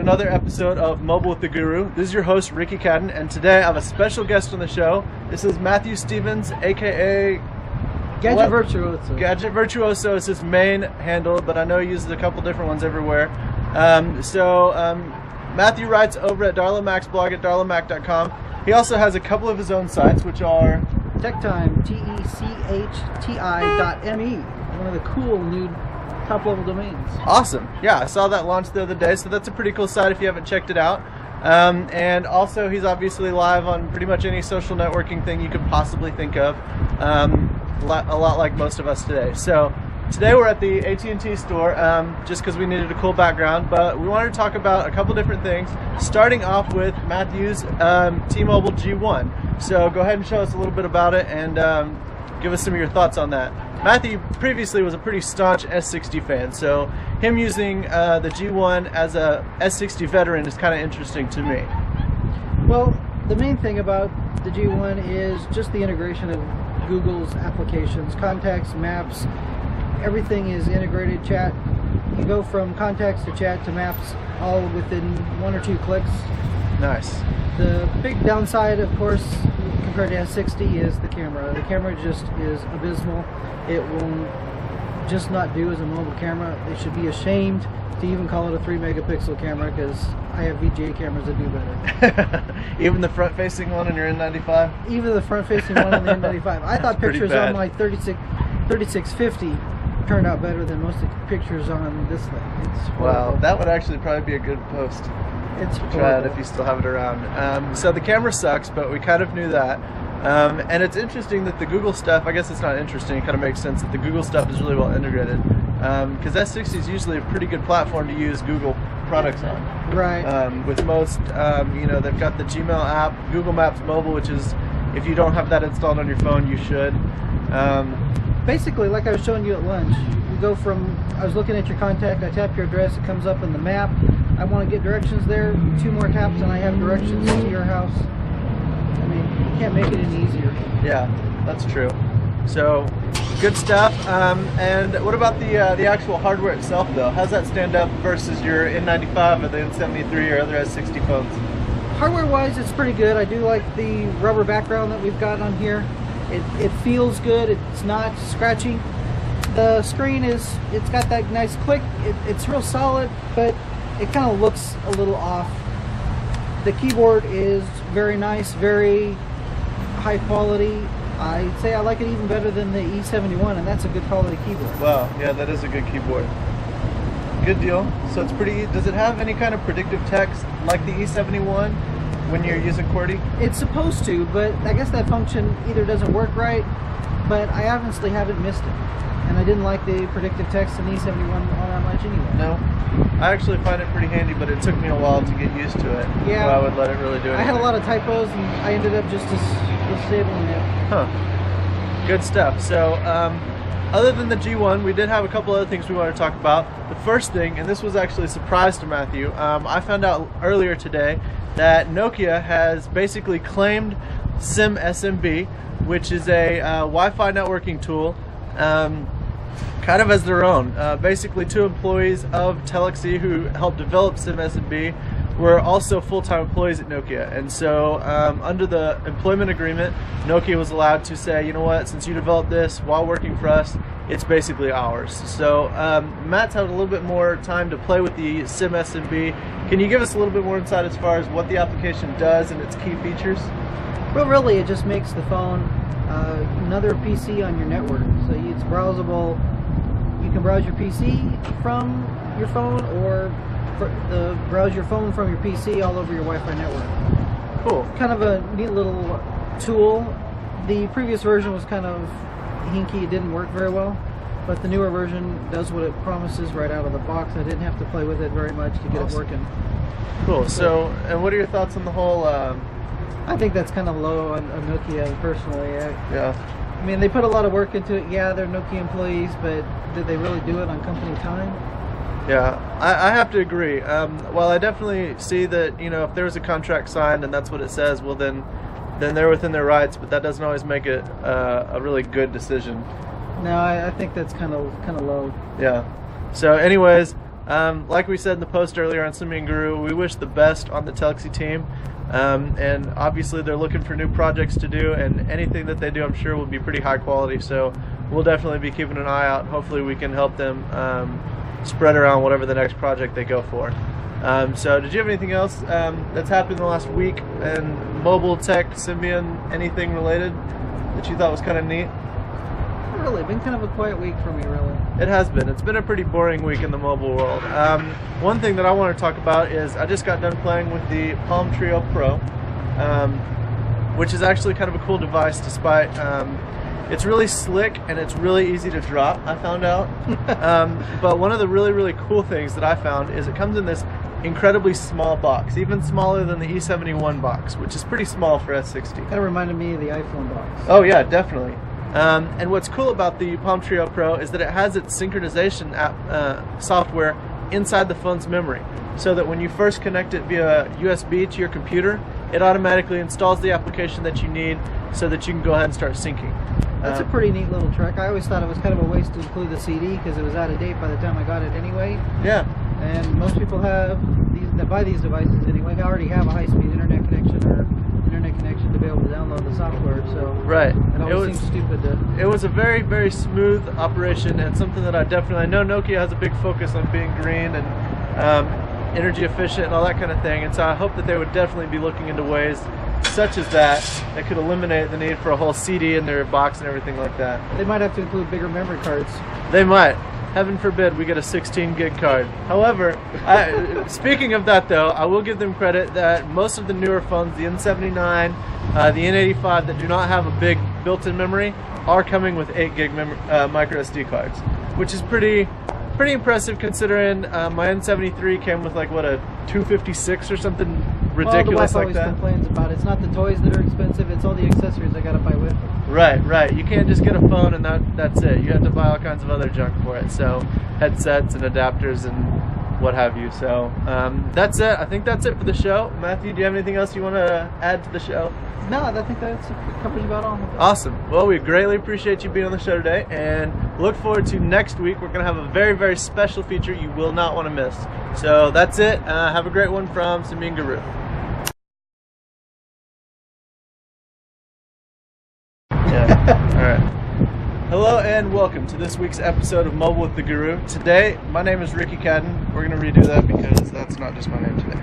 another episode of Mobile with the Guru. This is your host, Ricky Cadden, and today I have a special guest on the show. This is Matthew Stevens, aka GadgetVirtuoso. GadgetVirtuoso is his main handle, but I know he uses a couple different ones everywhere. Matthew writes over at Darlamac's blog at darlamac.com. He also has a couple of his own sites, which are TechTime, TECHTI.me. One of the cool new top-level domains. Awesome. Yeah, I saw that launch the other day, so that's a pretty cool site if you haven't checked it out. And also, he's obviously live on pretty much any social networking thing you could possibly think of, a lot like most of us today. So today we're at the AT&T store just because we needed a cool background, but we wanted to talk about a couple different things, starting off with Matthew's T-Mobile G1. So go ahead and show us a little bit about it and give us some of your thoughts on that. Matthew previously was a pretty staunch S60 fan, so him using the G1 as a S60 veteran is kind of interesting to me. Well, the main thing about the G1 is just the integration of Google's applications, contacts, maps, everything is integrated. Chat, you go from contacts to chat to maps all within 1 or 2 clicks. Nice. The big downside, of course, compared to S60 is the camera. The camera just is abysmal. It will just not do as a mobile camera. They should be ashamed to even call it a 3 megapixel camera, because I have VGA cameras that do better. Even the front-facing one on your N95? Even the front-facing one on the N95. I thought pictures on my 3650 turned out better than most of the pictures on this thing. It's wow, that would actually probably be a good post. It's try it if you still have it around. So the camera sucks, but we kind of knew that. And it's interesting that the Google stuff, I guess it's not interesting, it kind of makes sense that the Google stuff is really well integrated. Because S60 is usually a pretty good platform to use Google products on. Right. With most, they've got the Gmail app, Google Maps Mobile, which is, if you don't have that installed on your phone, you should. Basically, like I was showing you at lunch, you go from, I was looking at your contact, I tap your address, it comes up in the map. I want to get directions there, 2 more taps and I have directions to your house. I mean, you can't make it any easier. Yeah, that's true. So, good stuff. And what about the actual hardware itself, though? How's that stand up versus your N95 or the N73 or other S60 phones? Hardware-wise, it's pretty good. I do like the rubber background that we've got on here. It feels good. It's not scratchy. The screen it's got that nice click. It's real solid, but it kind of looks a little off. The keyboard is very nice, very high quality. I'd say I like it even better than the E71, and that's a good quality keyboard. Wow, yeah, that is a good keyboard. Good deal. So it's pretty. Does it have any kind of predictive text like the E71 when you're using QWERTY? It's supposed to, but I guess that function either doesn't work right, but I obviously haven't missed it. And I didn't like the predictive text in E71 all that much anyway. No. I actually find it pretty handy, but it took me a while to get used to it. Yeah. So I would let it really do it. I had a lot of typos, and I ended up just disabling it. Huh. Good stuff. So, other than the G1, we did have a couple other things we want to talk about. The first thing, and this was actually a surprise to Matthew, I found out earlier today that Nokia has basically claimed SIM-SMB, which is a Wi-Fi networking tool, kind of as their own. Basically, 2 employees of Telexy who helped develop SIM-SMB were also full-time employees at Nokia, and so under the employment agreement, Nokia was allowed to say, you know what, since you developed this while working for us, it's basically ours. So Matt's had a little bit more time to play with the SIM-SMB. Can you give us a little bit more insight as far as what the application does and its key features? Well, really, it just makes the phone another PC on your network. So it's browsable. You can browse your PC from your phone, or browse your phone from your PC all over your Wi-Fi network. Cool. Kind of a neat little tool. The previous version was kind of hinky. It didn't work very well, but the newer version does what it promises right out of the box. I didn't have to play with it very much to get it working. Cool. So, and what are your thoughts on the whole... I think that's kind of low on Nokia, personally. Yeah. I mean, they put a lot of work into it. Yeah, they're Nokia employees, but did they really do it on company time? Yeah, I have to agree. While I definitely see that, if there's a contract signed and that's what it says, well then they're within their rights, but that doesn't always make it a really good decision. No, I think that's kind of low. Yeah. So anyways, Like we said in the post earlier on Simi and Guru, we wish the best on the Telxi team. And obviously they're looking for new projects to do, and anything that they do I'm sure will be pretty high quality, so we'll definitely be keeping an eye out. Hopefully we can help them spread around whatever the next project they go for. So did you have anything else that's happened in the last week in mobile tech, Symbian, anything related that you thought was kind of neat? Not really. Been kind of a quiet week for me, really. It has been. It's been a pretty boring week in the mobile world. One thing that I want to talk about is I just got done playing with the Palm Trio Pro, which is actually kind of a cool device despite it's really slick and it's really easy to drop, I found out. But one of the really cool things that I found is it comes in this incredibly small box, even smaller than the E71 box, which is pretty small for S60. Kind of reminded me of the iPhone box. Oh yeah, definitely. And what's cool about the Palm Trio Pro is that it has its synchronization app, software inside the phone's memory, so that when you first connect it via USB to your computer, it automatically installs the application that you need so that you can go ahead and start syncing. That's a pretty neat little trick. I always thought it was kind of a waste to include the CD because it was out of date by the time I got it anyway. Yeah. And most people have these that buy these devices anyway. They already have a high-speed internet connection or internet connection to be able to download the software. So right. It always seems stupid to. It was a very smooth operation, and something that I know Nokia has a big focus on being green and energy efficient and all that kind of thing. And so I hope that they would definitely be looking into ways such as that could eliminate the need for a whole CD in their box and everything like that. They might have to include bigger memory cards. They might. Heaven forbid we get a 16 gig card. However, speaking of that though, I will give them credit that most of the newer phones, the N79, the N85 that do not have a big built-in memory are coming with 8 gig micro SD cards, which is pretty impressive considering my N73 came with like what, a 256 or something ridiculous like that. Always complains about it. It's not the toys that are expensive, it's all the accessories I gotta buy with it. Right. You can't just get a phone and that's it. You have to buy all kinds of other junk for it. So headsets and adapters and what have you. So that's it. I think that's it for the show. Matthew, do you have anything else you want to add to the show? No, I think that covers about all. Awesome. Well, we greatly appreciate you being on the show today, and look forward to next week. We're going to have a very special feature you will not want to miss. So that's it. Have a great one from Simi and Guru. Yeah. All right. Hello and welcome to this week's episode of Mobile with the Guru. Today, my name is Ricky Cadden. We're going to redo that because that's not just my name today.